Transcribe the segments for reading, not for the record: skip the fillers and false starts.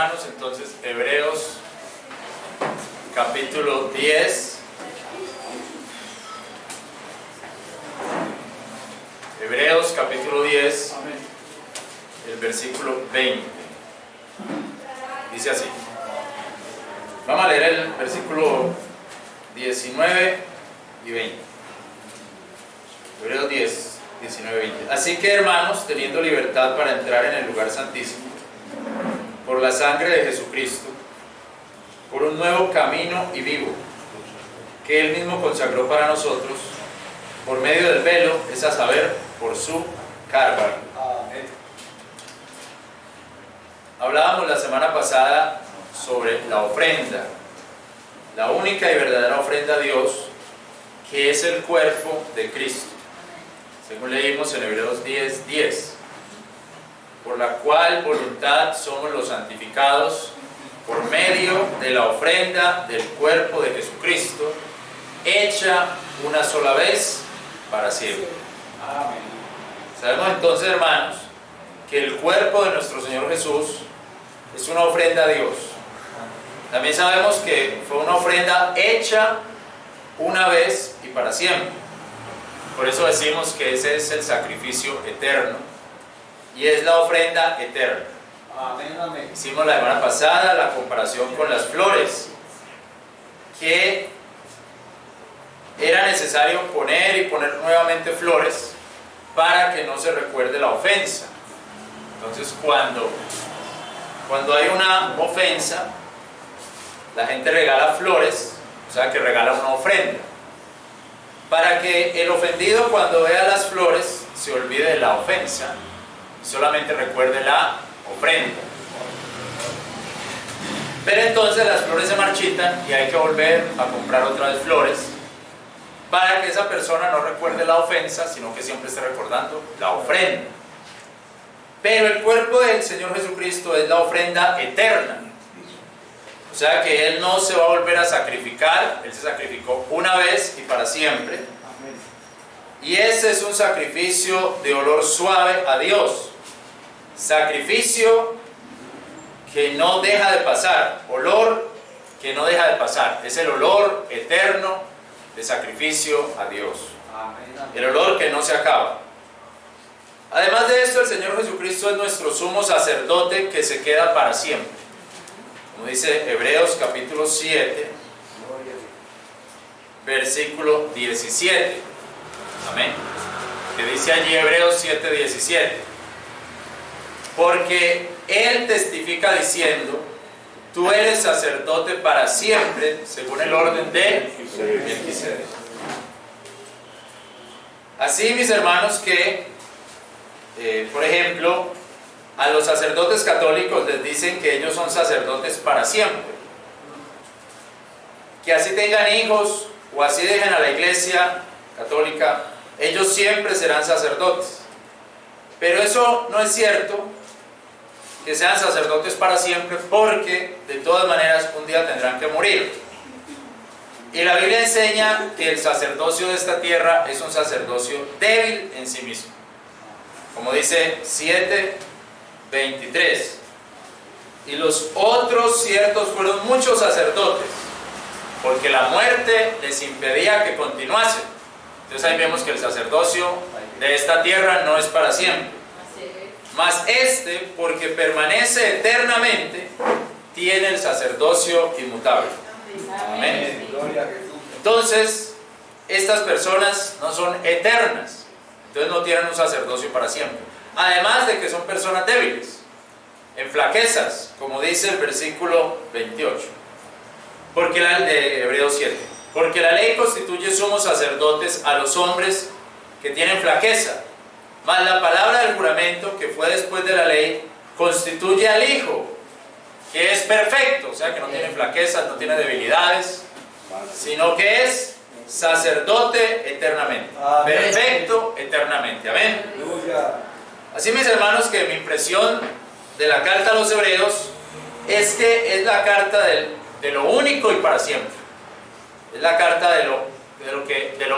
hermanos, entonces Hebreos capítulo 10. Hebreos capítulo 10, el versículo 20. Dice así. Vamos a leer el versículo 19 y 20. Hebreos 10, 19 y 20. Así que, hermanos, teniendo libertad para entrar en el lugar santísimo, por la sangre de Jesucristo, por un nuevo camino y vivo, que Él mismo consagró para nosotros, por medio del velo, es a saber, por su carne. Hablábamos la semana pasada sobre la ofrenda, la única y verdadera ofrenda a Dios, que es el cuerpo de Cristo, según leímos en Hebreos 10, 10, por la cual voluntad somos los santificados por medio de la ofrenda del cuerpo de Jesucristo, hecha una sola vez para siempre. Amén. Sabemos entonces, hermanos, que el cuerpo de nuestro Señor Jesús es una ofrenda a Dios. También sabemos que fue una ofrenda hecha una vez y para siempre. Por eso decimos que ese es el sacrificio eterno y es la ofrenda eterna. Amén, amén. Hicimos la semana pasada la comparación con las flores, que era necesario poner nuevamente flores para que no se recuerde la ofensa. Entonces cuando hay una ofensa, la gente regala flores, o sea que regala una ofrenda, para que el ofendido, cuando vea las flores, se olvide de la ofensa y solamente recuerde la ofrenda. Pero entonces las flores se marchitan y hay que volver a comprar otra vez flores para que esa persona no recuerde la ofensa, sino que siempre esté recordando la ofrenda. Pero el cuerpo del Señor Jesucristo es la ofrenda eterna. O sea que Él no se va a volver a sacrificar, Él se sacrificó una vez y para siempre. Y ese es un sacrificio de olor suave a Dios. Sacrificio que no deja de pasar, olor que no deja de pasar. Es el olor eterno de sacrificio a Dios. El olor que no se acaba. Además de esto, el Señor Jesucristo es nuestro sumo sacerdote que se queda para siempre. Como dice Hebreos capítulo 7, versículo 17. Amén. Que dice allí Hebreos 7, 17. Porque Él testifica diciendo: tú eres sacerdote para siempre, según el orden de Melquisedec. Así, mis hermanos, que, por ejemplo, a los sacerdotes católicos les dicen que ellos son sacerdotes para siempre. Que así tengan hijos o así dejen a la iglesia católica, ellos siempre serán sacerdotes. Pero eso no es cierto, que sean sacerdotes para siempre, porque de todas maneras un día tendrán que morir. Y la Biblia enseña que el sacerdocio de esta tierra es un sacerdocio débil en sí mismo. Como dice 7:23. Y los otros ciertos fueron muchos sacerdotes, porque la muerte les impedía que continuasen. Entonces ahí vemos que el sacerdocio de esta tierra no es para siempre. Mas este, porque permanece eternamente, tiene el sacerdocio inmutable. Amén. Entonces, estas personas no son eternas, entonces no tienen un sacerdocio para siempre. Además de que son personas débiles, en flaquezas, como dice el versículo 28. Porque de Hebreos 7. Porque la ley constituye sumos sacerdotes a los hombres que tienen flaqueza. Mas la palabra del juramento, que fue después de la ley, constituye al Hijo, que es perfecto, o sea que no tiene flaquezas, no tiene debilidades, sino que es sacerdote eternamente. Amén. Perfecto eternamente. Amén. Así, mis hermanos, que mi impresión de la carta a los Hebreos es que es la carta de lo único y para siempre. Es la carta de lo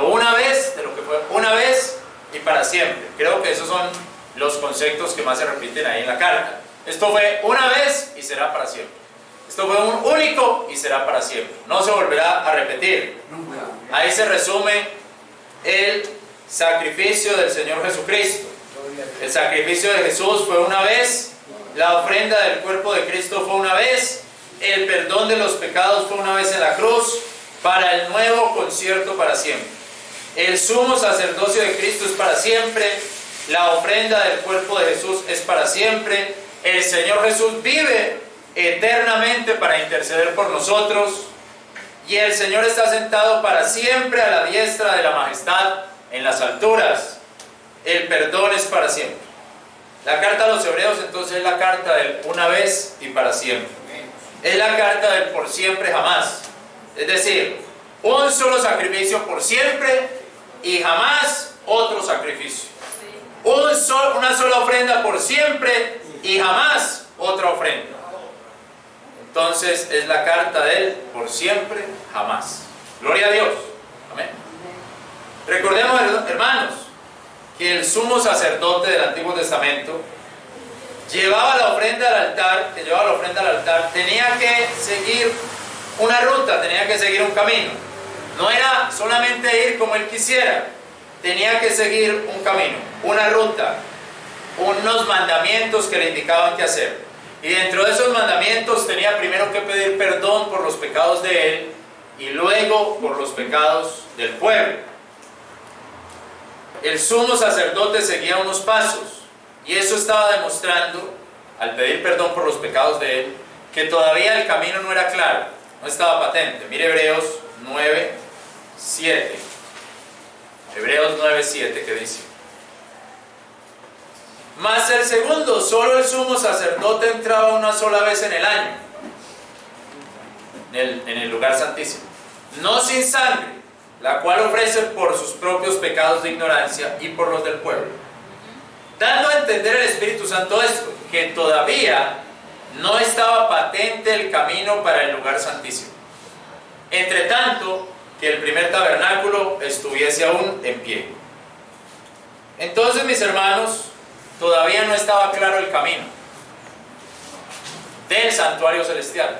una vez, de lo que fue una vez y para siempre. Creo que esos son los conceptos que más se repiten ahí en la carta. Esto fue una vez y será para siempre. Esto fue un único y será para siempre. No se volverá a repetir. Ahí se resume el sacrificio del Señor Jesucristo. El sacrificio de Jesús fue una vez, la ofrenda del cuerpo de Cristo fue una vez, el perdón de los pecados fue una vez en la cruz, para el nuevo concierto para siempre. El sumo sacerdocio de Cristo es para siempre, la ofrenda del cuerpo de Jesús es para siempre, el Señor Jesús vive eternamente para interceder por nosotros, y el Señor está sentado para siempre a la diestra de la majestad en las alturas. El perdón es para siempre. La carta a los Hebreos entonces es la carta del una vez y para siempre. Es la carta del por siempre jamás. Es decir, un solo sacrificio por siempre y jamás otro sacrificio. Una sola ofrenda por siempre y jamás otra ofrenda. Entonces es la carta del por siempre jamás. Gloria a Dios. Amén. Recordemos, hermanos, que el sumo sacerdote del Antiguo Testamento llevaba la ofrenda al altar, tenía que seguir una ruta, tenía que seguir un camino. No era solamente ir como él quisiera, tenía que seguir un camino, una ruta, unos mandamientos que le indicaban qué hacer. Y dentro de esos mandamientos tenía primero que pedir perdón por los pecados de él y luego por los pecados del pueblo. El sumo sacerdote seguía unos pasos y eso estaba demostrando, al pedir perdón por los pecados de él, que todavía el camino no era claro, no estaba patente. Mire Hebreos 9:7. Hebreos 9:7 que dice: mas el segundo, solo el sumo sacerdote entraba una sola vez en el año, en el lugar santísimo, no sin sangre, la cual ofrece por sus propios pecados de ignorancia y por los del pueblo. Dando a entender el Espíritu Santo esto, que todavía no estaba patente el camino para el lugar santísimo, entre tanto que el primer tabernáculo estuviese aún en pie. Entonces, mis hermanos, todavía no estaba claro el camino del santuario celestial,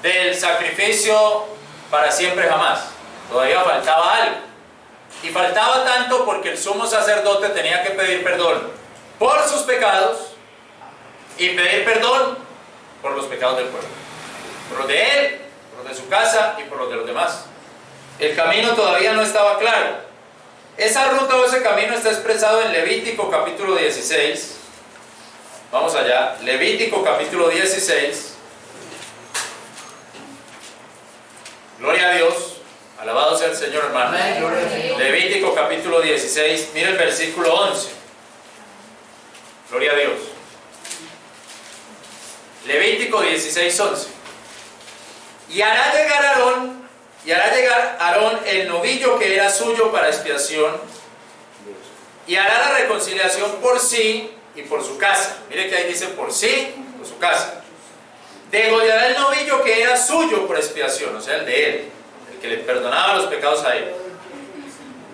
del sacrificio para siempre jamás. Todavía faltaba algo. Y faltaba tanto porque el sumo sacerdote tenía que pedir perdón por sus pecados y pedir perdón por los pecados del pueblo. Por los de él, por los de su casa y por los de los demás. El camino todavía no estaba claro. Esa ruta o ese camino está expresado en Levítico capítulo 16. Vamos allá. Levítico capítulo 16. Gloria a Dios. Alabado sea el Señor, hermano. Levítico capítulo 16. Mira el versículo 11. Gloria a Dios. Levítico 16:11. Y hará llegar Aarón el novillo que era suyo para expiación, y hará la reconciliación por sí y por su casa. Mire que ahí dice por sí, por su casa. Degollará el novillo que era suyo por expiación, o sea, el de él, el que le perdonaba los pecados a él.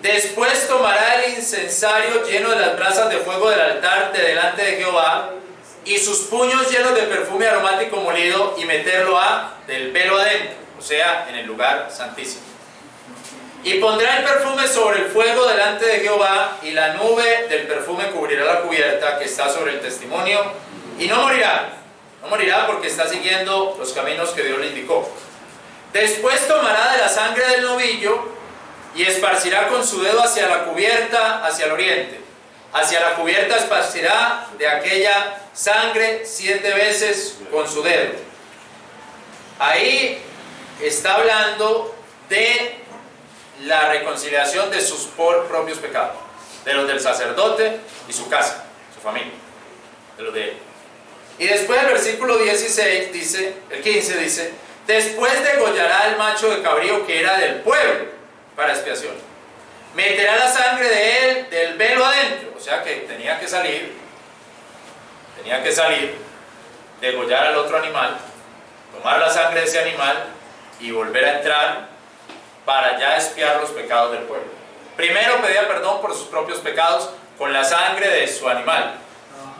Después tomará el incensario lleno de las brasas de fuego del altar de delante de Jehová, y sus puños llenos de perfume aromático molido, y meterlo del velo adentro, o sea, en el lugar santísimo. Y pondrá el perfume sobre el fuego delante de Jehová, y la nube del perfume cubrirá la cubierta que está sobre el testimonio, y no morirá. No morirá porque está siguiendo los caminos que Dios le indicó. Después tomará de la sangre del novillo y esparcirá con su dedo hacia la cubierta, hacia el oriente. Hacia la cubierta esparcirá de aquella sangre 7 veces con su dedo. Ahí está hablando de la reconciliación de sus propios pecados, de los del sacerdote y su casa, su familia, de los de él. Y después el versículo 16 dice, el 15 dice: después degollará el macho de cabrío que era del pueblo para expiación. Meterá la sangre de él del velo adentro, o sea que tenía que salir, degollar al otro animal, tomar la sangre de ese animal y volver a entrar para ya expiar los pecados del pueblo. Primero pedía perdón por sus propios pecados con la sangre de su animal,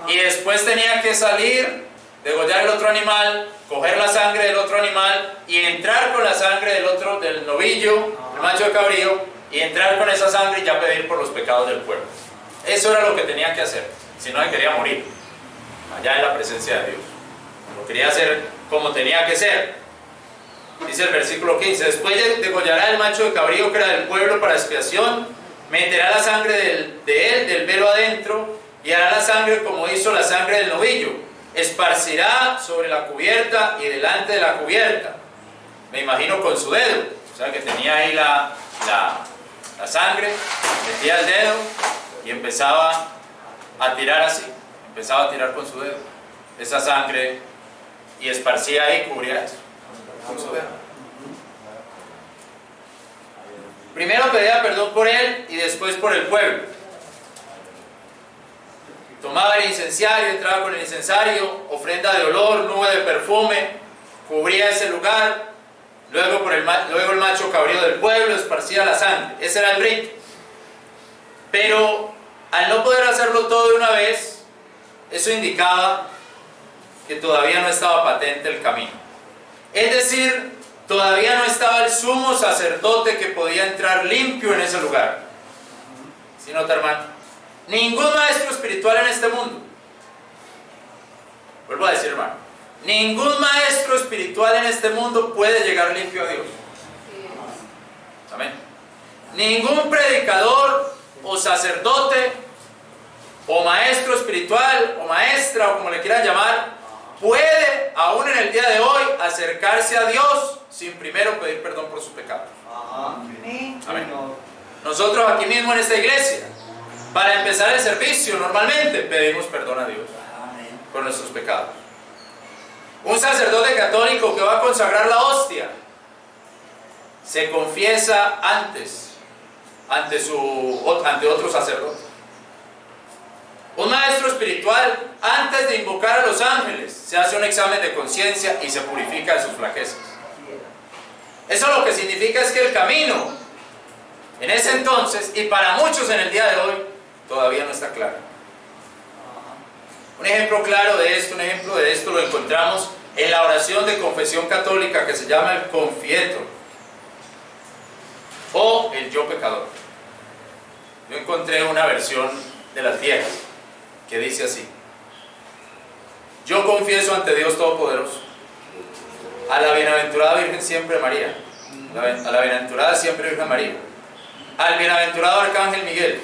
y después tenía que salir degollar el otro animal, coger la sangre del otro animal y entrar con la sangre del novillo, el macho de cabrío, y entrar con esa sangre y ya pedir por los pecados del pueblo. Eso era lo que tenía que hacer, si no, él quería morir allá en la presencia de Dios. Lo quería hacer como tenía que ser. Dice el versículo 15: después degollará el macho de cabrío que era del pueblo para expiación, meterá la sangre del velo adentro y hará la sangre como hizo la sangre del novillo. Esparcirá sobre la cubierta y delante de la cubierta, me imagino con su dedo, o sea que tenía ahí la sangre, metía el dedo y empezaba a tirar así, empezaba a tirar con su dedo esa sangre y esparcía ahí, cubría eso con su dedo. Primero pedía perdón por él y después por el pueblo. Tomaba el incensario, entraba con el incensario, ofrenda de olor, nube de perfume, cubría ese lugar. Luego el macho cabrío del pueblo esparcía la sangre. Ese era el rito. Pero al no poder hacerlo todo de una vez, eso indicaba que todavía no estaba patente el camino. Es decir, todavía no estaba el sumo sacerdote que podía entrar limpio en ese lugar. ¿Sí nota, hermano? Ningún maestro espiritual en este mundo, vuelvo a decir, hermano, ningún maestro espiritual en este mundo puede llegar limpio a Dios. Amén. Ningún predicador o sacerdote o maestro espiritual o maestra o como le quieran llamar puede aún en el día de hoy acercarse a Dios sin primero pedir perdón por sus pecados. Amén. Amén. Nosotros aquí mismo en esta iglesia, para empezar el servicio, normalmente pedimos perdón a Dios por nuestros pecados. Un sacerdote católico que va a consagrar la hostia se confiesa antes ante otro sacerdote. Un maestro espiritual, antes de invocar a los ángeles, se hace un examen de conciencia y se purifica de sus flaquezas. Eso lo que significa es que el camino en ese entonces, y para muchos en el día de hoy, todavía no está claro. Un ejemplo claro de esto lo encontramos en la oración de confesión católica que se llama el Confieto o el Yo Pecador. Yo encontré una versión de las viejas que dice así: yo confieso ante Dios Todopoderoso, a la bienaventurada Virgen siempre María, a la bienaventurada siempre Virgen María, al bienaventurado Arcángel Miguel,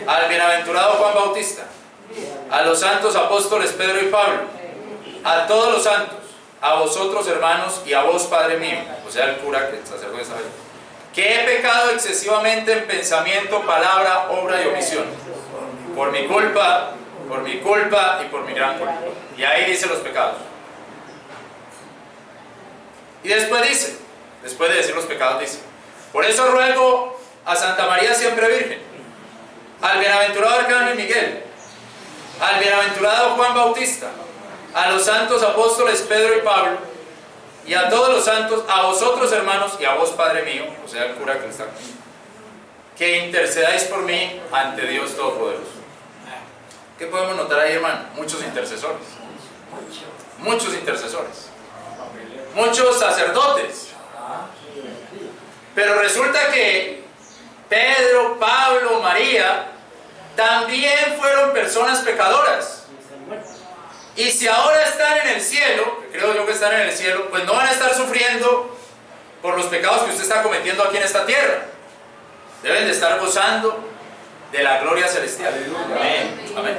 al bienaventurado Juan Bautista, a los santos apóstoles Pedro y Pablo, a todos los santos, a vosotros hermanos y a vos Padre mío, o sea el cura, que el sacerdote sabe, que he pecado excesivamente en pensamiento, palabra, obra y omisión, por mi culpa y por mi gran culpa. Y ahí dice los pecados. Y después dice, después de decir los pecados dice: por eso ruego a Santa María siempre Virgen, al bienaventurado Arcángel Miguel, al bienaventurado Juan Bautista, a los santos apóstoles Pedro y Pablo, y a todos los santos, a vosotros hermanos y a vos Padre mío, o sea el cura que está aquí, que intercedáis por mí ante Dios Todopoderoso. ¿Qué podemos notar ahí, hermano? Muchos intercesores, muchos sacerdotes. Pero resulta que Pedro, Pablo, María también fueron personas pecadoras. Y si ahora están en el cielo, que creo yo que están en el cielo, pues no van a estar sufriendo por los pecados que usted está cometiendo aquí en esta tierra. Deben de estar gozando de la gloria celestial. Amén. Amén.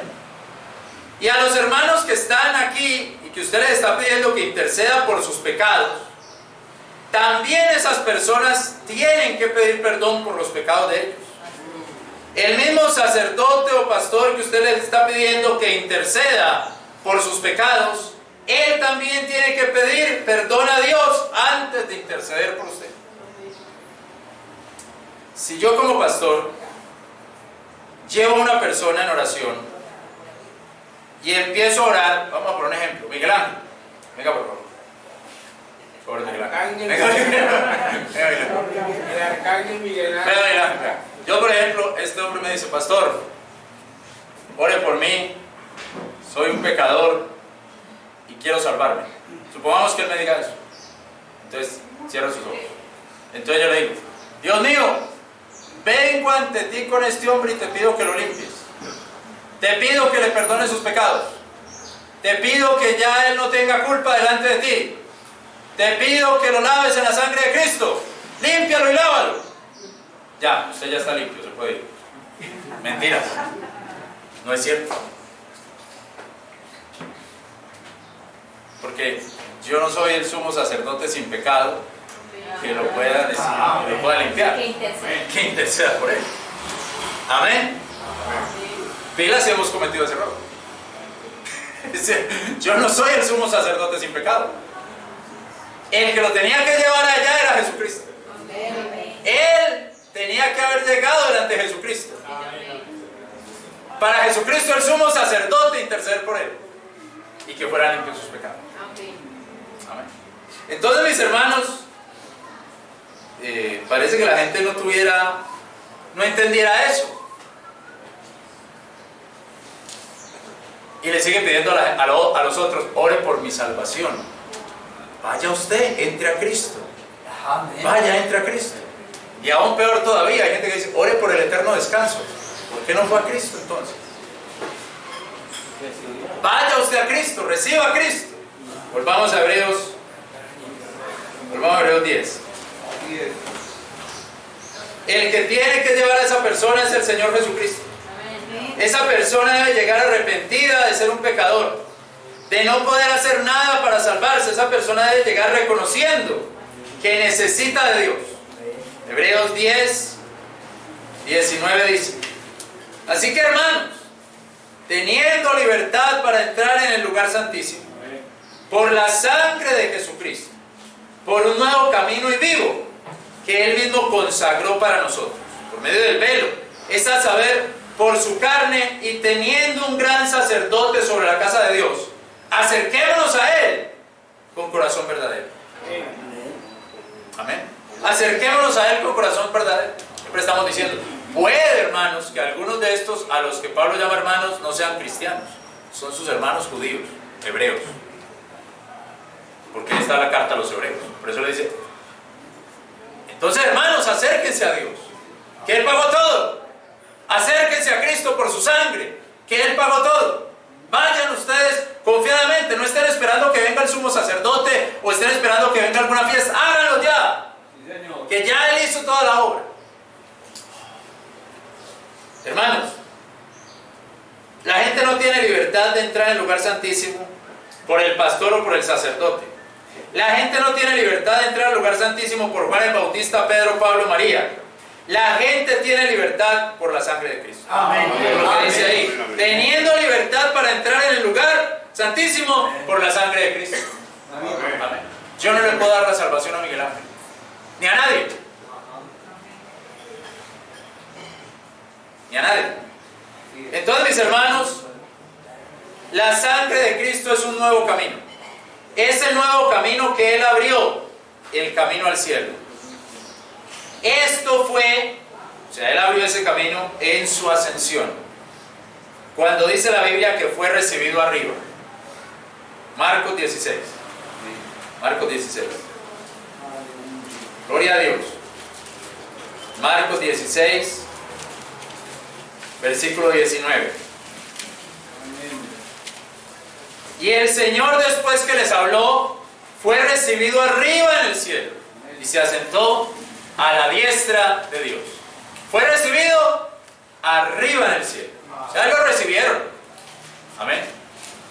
Y a los hermanos que están aquí y que usted les está pidiendo que interceda por sus pecados, también esas personas tienen que pedir perdón por los pecados de ellos. El mismo sacerdote o pastor que usted les está pidiendo que interceda por sus pecados, él también tiene que pedir perdón a Dios antes de interceder por usted. Si yo como pastor llevo a una persona en oración y empiezo a orar, vamos a poner un ejemplo, Miguel Ángel, venga por favor. Sobre Miguel Ángel. El arcángel Miguel Ángel. Yo, por ejemplo, este hombre me dice: pastor, ore por mí, soy un pecador y quiero salvarme. Supongamos que Él me diga eso. Entonces, cierro sus ojos. Entonces yo le digo, Dios mío, vengo ante ti con este hombre y te pido que lo limpies. Te pido que le perdones sus pecados. Te pido que ya él no tenga culpa delante de ti. Te pido que lo laves en la sangre de Cristo. Límpialo y lávalo. Ya, usted ya está limpio, se puede ir. Mentiras. No es cierto. Porque yo no soy el sumo sacerdote sin pecado que lo pueda decir, que lo pueda limpiar. Que interceda por él. Amén. Pilas si hemos cometido ese error. Yo no soy el sumo sacerdote sin pecado. El que lo tenía que llevar allá era Jesucristo. Él tenía que haber llegado delante de Jesucristo. Para Jesucristo el sumo sacerdote interceder por él y que fueran limpios sus pecados. Amén. Entonces, mis hermanos, parece que la gente no entendiera eso. Y le sigue pidiendo a los otros, ore por mi salvación. Vaya usted, entre a Cristo. Vaya, entre a Cristo. Y aún peor todavía, hay gente que dice, ore por el eterno descanso. ¿Por qué no fue a Cristo entonces? Vaya usted a Cristo, reciba a Cristo. Volvamos a Hebreos 10. El que tiene que llevar a esa persona es el Señor Jesucristo. Esa persona debe llegar arrepentida de ser un pecador, de no poder hacer nada para salvarse. Esa persona debe llegar reconociendo que necesita de Dios. Hebreos 10, 19 dice: así que, hermanos, teniendo libertad para entrar en el lugar santísimo, por la sangre de Jesucristo, por un nuevo camino y vivo, que Él mismo consagró para nosotros, por medio del velo, es a saber, por su carne, y teniendo un gran sacerdote sobre la casa de Dios, acerquémonos a Él con corazón verdadero. Amén. Acerquémonos a Él con corazón verdadero. Siempre estamos diciendo, puede, hermanos, que algunos de estos, a los que Pablo llama hermanos, no sean cristianos, son sus hermanos judíos, hebreos, porque ahí está la carta a los hebreos. Por eso le dice, entonces, hermanos, acérquense a Dios, que Él pagó todo. Acérquense a Cristo por su sangre, que Él pagó todo. Vayan ustedes confiadamente, no estén esperando que venga el sumo sacerdote o estén esperando que venga alguna fiesta. Háganlo ya, que ya Él hizo toda la obra. Hermanos, la gente no tiene libertad de entrar en el lugar santísimo por el pastor o por el sacerdote. La gente no tiene libertad de entrar al lugar santísimo por Juan el Bautista, Pedro, Pablo, María. La gente tiene libertad por la sangre de Cristo. Amén. Lo que dice ahí, teniendo libertad para entrar en el lugar santísimo por la sangre de Cristo. Amén. Yo no le puedo dar la salvación a Miguel Ángel, ni a nadie. Ni a nadie. Entonces, mis hermanos, la sangre de Cristo es un nuevo camino. Es el nuevo camino que Él abrió, el camino al cielo. Esto fue, o sea, Él abrió ese camino en su ascensión. Cuando dice la Biblia que fue recibido arriba. Marcos 16. Marcos 16. Gloria a Dios. Marcos 16, versículo 19. Y el Señor, después que les habló, fue recibido arriba en el cielo y se asentó a la diestra de Dios. Fue recibido arriba en el cielo. O sea, lo recibieron. Amén.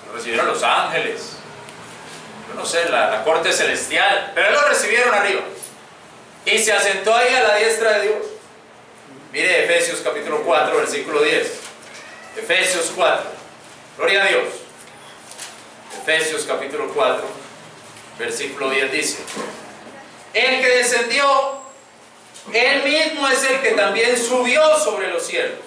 Lo recibieron los ángeles. Yo no sé, la corte celestial. Pero lo recibieron arriba. Y se asentó ahí a la diestra de Dios. Mire Efesios capítulo 4, versículo 10. Efesios 4. Gloria a Dios. Efesios capítulo 4, versículo 10 dice: el que descendió, Él mismo es el que también subió sobre los cielos.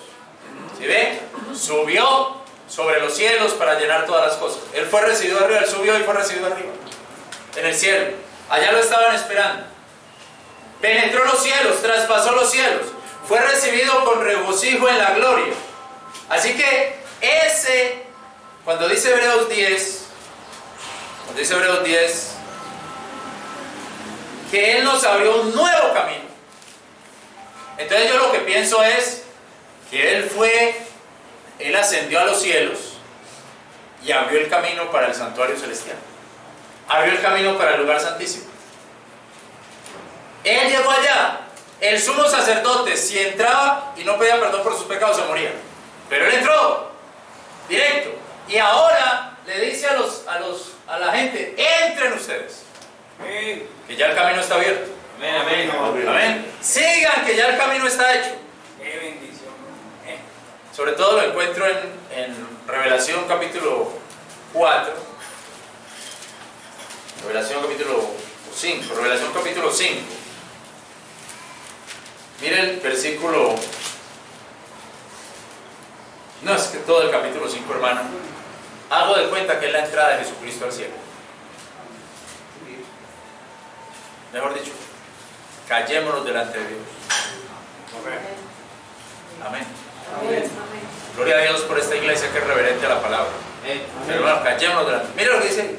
¿Sí ven? Subió sobre los cielos para llenar todas las cosas. Él fue recibido arriba, Él subió y fue recibido arriba, en el cielo. Allá lo estaban esperando. Penetró los cielos, traspasó los cielos, fue recibido con regocijo en la gloria. Así que cuando dice Hebreos 10, Nos dice Hebreos 10, que Él nos abrió un nuevo camino. Entonces yo lo que pienso es que Él ascendió a los cielos y abrió el camino para el santuario celestial. Abrió el camino para el lugar santísimo. Él llegó allá. El sumo sacerdote, si entraba y no pedía perdón por sus pecados, se moría. Pero Él entró directo. Y ahora le dice a la gente: entren ustedes, que ya el camino está abierto. Amén, amén. Amén. Sigan, que ya el camino está hecho. Qué bendición. Sobre todo lo encuentro en Revelación capítulo 4. Revelación capítulo 5. Revelación capítulo 5. Miren el versículo. No, es que todo el capítulo 5, hermano. Hago de cuenta que es la entrada de Jesucristo al cielo. Mejor dicho, callémonos delante de Dios. Amén. Amén. Gloria a Dios por esta iglesia que es reverente a la palabra. Pero hermano, callémonos delante. Mira lo que dice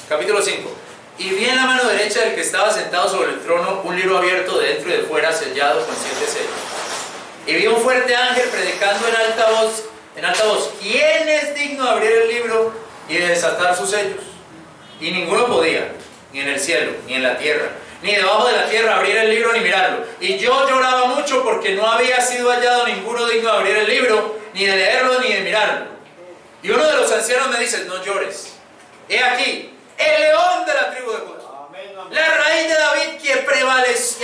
capítulo 5. Y vi en la mano derecha del que estaba sentado sobre el trono un libro abierto de dentro y de fuera, sellado con 7 sellos. Y vi un fuerte ángel predicando en alta voz: ¿quién es digno de abrir el libro y de desatar sus sellos? Y ninguno podía, ni en el cielo, ni en la tierra, ni debajo de la tierra, abrir el libro ni mirarlo. Y yo lloraba mucho porque no había sido hallado ninguno digno de abrir el libro, ni de leerlo, ni de mirarlo. Y uno de los ancianos me dice: no llores. He aquí, el león de la tribu de Judá, la raíz de David, que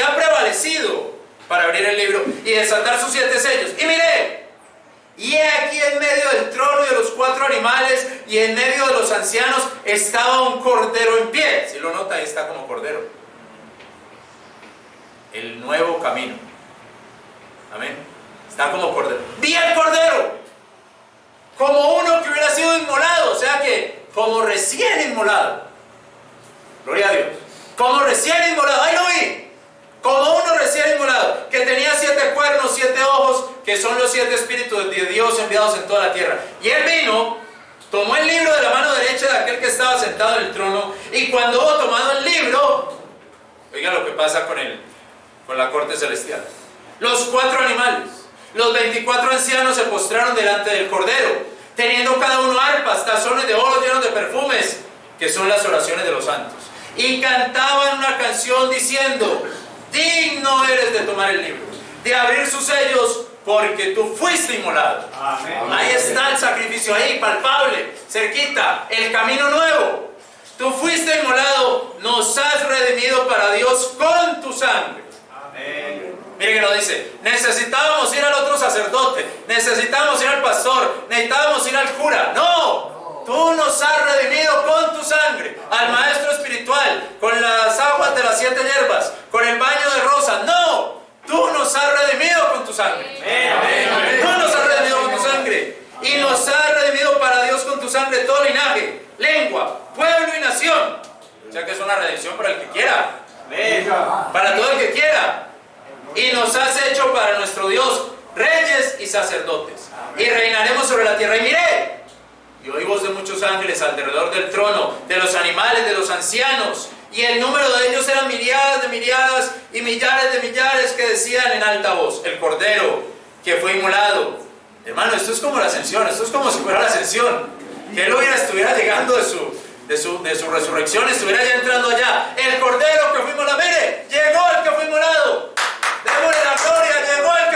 ha prevalecido para abrir el libro y desatar sus 7 sellos. Y miré, y he aquí en medio del trono y de los 4 animales y en medio de los ancianos estaba un cordero en pie. Si lo nota, ahí está como cordero. El nuevo camino. Amén. Está como cordero. Vi al cordero como uno que hubiera sido inmolado, o sea que como recién inmolado. Gloria a Dios. Como recién inmolado. Ahí lo vi. Como uno recién inmolado, que tenía 7 cuernos, 7 ojos, que son los 7 espíritus de Dios enviados en toda la tierra. Y él vino, tomó el libro de la mano derecha de aquel que estaba sentado en el trono, y cuando hubo tomado el libro, oiga lo que pasa con la corte celestial. Los 4 animales, los 24 ancianos se postraron delante del cordero, teniendo cada uno arpas, tazones de oro llenos de perfumes, que son las oraciones de los santos. Y cantaban una canción diciendo: digno eres de tomar el libro, de abrir sus sellos, porque tú fuiste inmolado. Amén. Ahí está el sacrificio, ahí, palpable, cerquita, el camino nuevo. Tú fuiste inmolado, nos has redimido para Dios con tu sangre. Amén. Mire que nos dice: necesitábamos ir al otro sacerdote, necesitábamos ir al pastor, necesitábamos ir al cura. No. Tú nos has redimido con tu sangre, al maestro espiritual, con las aguas de las 7 hierbas, con el baño de rosa. No, tú nos has redimido con tu sangre. Amén. Tú nos has redimido con tu sangre. Y nos has redimido para Dios con tu sangre todo linaje, lengua, pueblo y nación. O sea que es una redención para el que quiera. Amén. Para todo el que quiera. Y nos has hecho para nuestro Dios reyes y sacerdotes. Y reinaremos sobre la tierra. Y miré, y oí voz de muchos ángeles alrededor del trono, de los animales, de los ancianos, y el número de ellos eran miríadas de miríadas y millares de millares, que decían en alta voz: el cordero que fue inmolado. Hermano, esto es como la ascensión, esto es como si fuera la ascensión, que él estuviera llegando de su resurrección, estuviera ya entrando allá. El cordero que fue inmolado, mire, llegó el que fue inmolado. Démosle la gloria, llegó el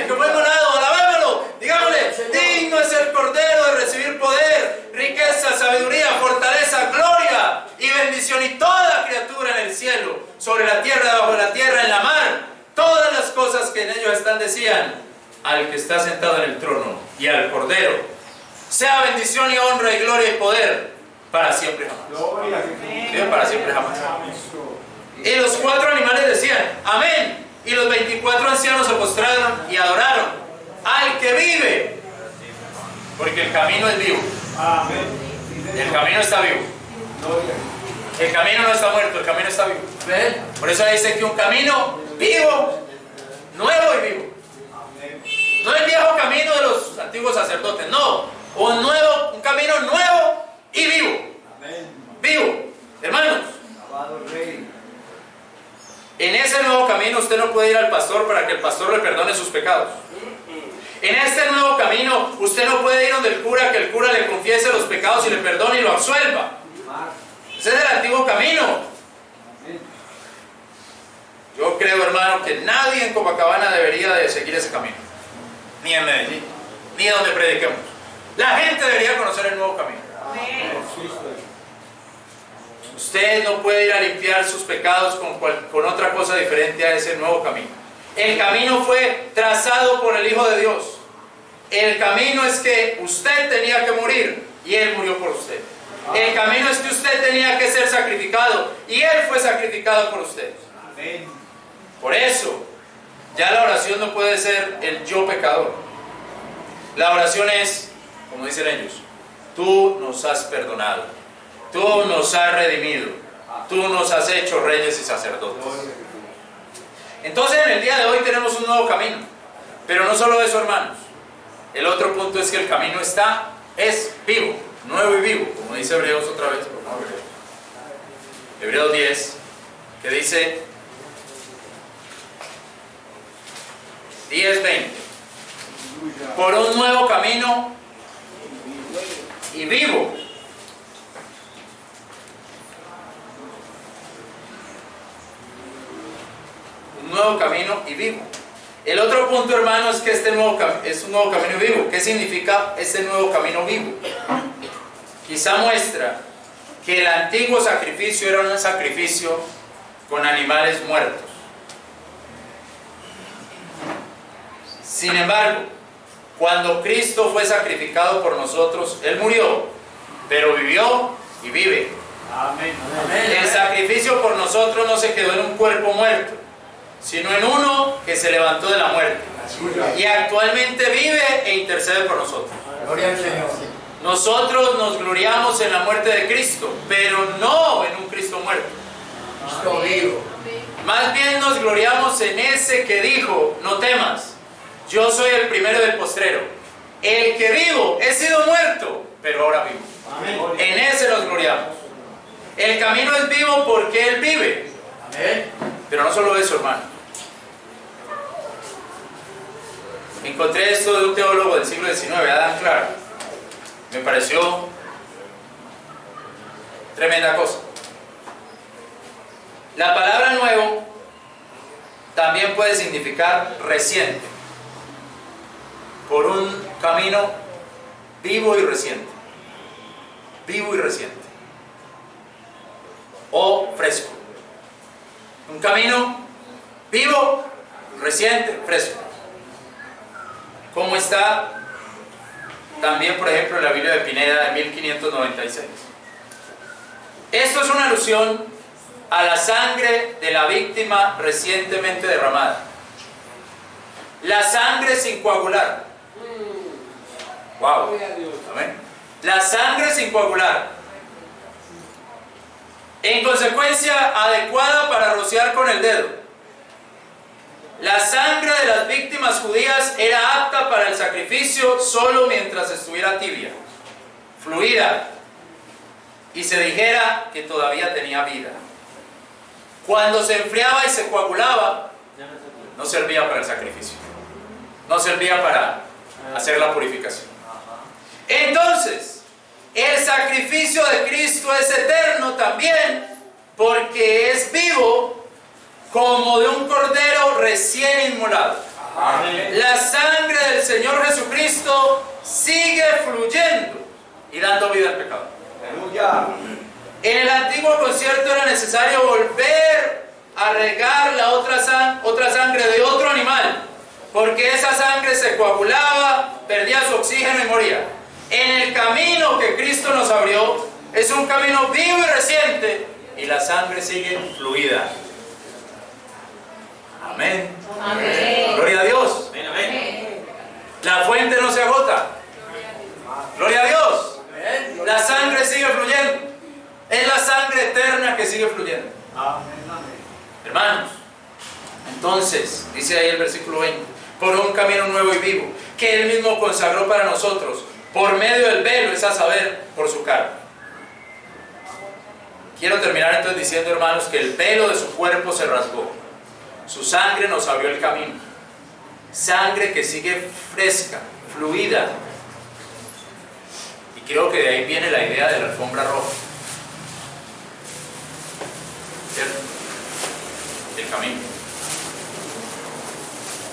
que fue inmolado, alabémoslo, digámosle: digno es el cordero de recibir poder, riqueza, sabiduría, fortaleza, gloria y bendición, y toda criatura en el cielo, sobre la tierra, debajo de la tierra, en la mar. Todas las cosas que en ellos están decían: al que está sentado en el trono y al cordero sea bendición y honra y gloria y poder para siempre jamás. Dios, para siempre jamás. Y los 4 animales decían: amén. Y los 24 ancianos se postraron y adoraron al que vive, porque el camino es vivo. El camino está vivo. El camino no está muerto, el camino está vivo. Por eso dice que un camino vivo, nuevo y vivo. No el viejo camino de los antiguos sacerdotes, no. Un camino nuevo y vivo. vivo. Hermanos, Alabado Rey. en ese nuevo camino usted no puede ir al pastor para que el pastor le perdone sus pecados. En este nuevo camino usted no puede ir donde el cura, que el cura le confiese los pecados y le perdone y lo absuelva. Ese es el antiguo camino. Yo creo, hermano, que nadie en Copacabana debería de seguir ese camino. Ni en Medellín, ni donde prediquemos. La gente debería conocer el nuevo camino. Usted no puede ir a limpiar sus pecados con otra cosa diferente a ese nuevo camino. El camino fue trazado por el Hijo de Dios. El camino es que usted tenía que morir y Él murió por usted. El camino es que usted tenía que ser sacrificado y Él fue sacrificado por usted. Amén. Por eso, ya la oración no puede ser el yo pecador. La oración es, como dicen ellos, tú nos has perdonado, tú nos has redimido, tú nos has hecho reyes y sacerdotes. Entonces, en el día de hoy tenemos un nuevo camino. Pero no solo eso, hermanos. El otro punto es que el camino es vivo, nuevo y vivo, como dice Hebreos otra vez, por favor. Hebreos 10, que dice 10:20. Por un nuevo camino y vivo. Un nuevo camino y vivo. El otro punto, hermano, es que este es un nuevo camino vivo. ¿Qué significa este nuevo camino vivo? Quizá muestra que el antiguo sacrificio era un sacrificio con animales muertos. Sin embargo, cuando Cristo fue sacrificado por nosotros, Él murió, pero vivió y vive. Amén. El sacrificio por nosotros no se quedó en un cuerpo muerto, sino en uno que se levantó de la muerte y actualmente vive e intercede por nosotros. Gloria al Señor. Nosotros nos gloriamos en la muerte de Cristo, pero no en un Cristo muerto. Cristo vivo. Más bien nos gloriamos en ese que dijo, no temas, yo soy el primero del postrero. El que vivo, he sido muerto, pero ahora vivo. Amén. En ese nos gloriamos. El camino es vivo porque Él vive. Amén. Pero no solo eso, hermano. Encontré esto de un teólogo del siglo XIX, Adam Clarke. Me pareció tremenda cosa. La palabra nuevo también puede significar reciente. Por un camino vivo y reciente. Vivo y reciente. O fresco. Un camino vivo, reciente, fresco. Como está también, por ejemplo, en la Biblia de Pineda de 1596. Esto es una alusión a la sangre de la víctima recientemente derramada. La sangre sin coagular. Wow. Amén. La sangre sin coagular. En consecuencia, adecuada para rociar con el dedo. La sangre de las víctimas judías era apta para el sacrificio solo mientras estuviera tibia, fluida, y se dijera que todavía tenía vida. Cuando se enfriaba y se coagulaba, no servía para el sacrificio, no servía para hacer la purificación. Entonces, el sacrificio de Cristo es eterno también, porque es vivo, como de un cordero recién inmolado. Amén. La sangre del Señor Jesucristo sigue fluyendo y dando vida al pecado. Aleluya. En el antiguo concierto era necesario volver a regar la otra sangre de otro animal, porque esa sangre se coagulaba, perdía su oxígeno y moría. En el camino que Cristo nos abrió, es un camino vivo y reciente, y la sangre sigue fluida. Amén. Amén. Gloria a Dios. Amén, amén. La fuente no se agota. Gloria a Dios. La sangre sigue fluyendo. Es la sangre eterna que sigue fluyendo. Hermanos, entonces, dice ahí el versículo 20, por un camino nuevo y vivo, que Él mismo consagró para nosotros, por medio del velo, es a saber, por su carne. Quiero terminar entonces diciendo, hermanos, que el pelo de su cuerpo se rasgó. Su sangre nos abrió el camino. Sangre que sigue fresca, fluida. Y creo que de ahí viene la idea de la alfombra roja. ¿Cierto? El camino.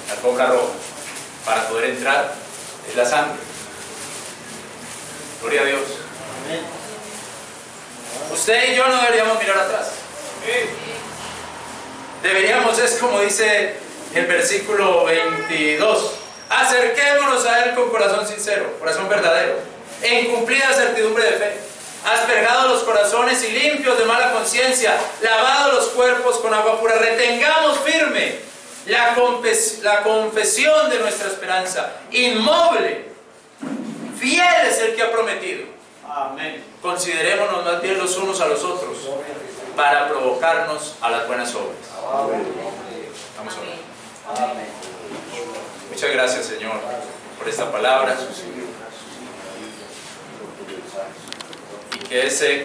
La alfombra roja. Para poder entrar es la sangre. Gloria a Dios. Usted y yo no deberíamos mirar atrás. Deberíamos, es como dice el versículo 22, acerquémonos a Él con corazón sincero, corazón verdadero, en cumplida certidumbre de fe, aspergados los corazones y limpios de mala conciencia, lavados los cuerpos con agua pura. Retengamos firme la confesión de nuestra esperanza, inmoble, fiel es el que ha prometido. Amén. Considerémonos más bien los unos a los otros para provocarnos a las buenas obras. Vamos a orar. Muchas gracias, Señor, por esta palabra. Y que ese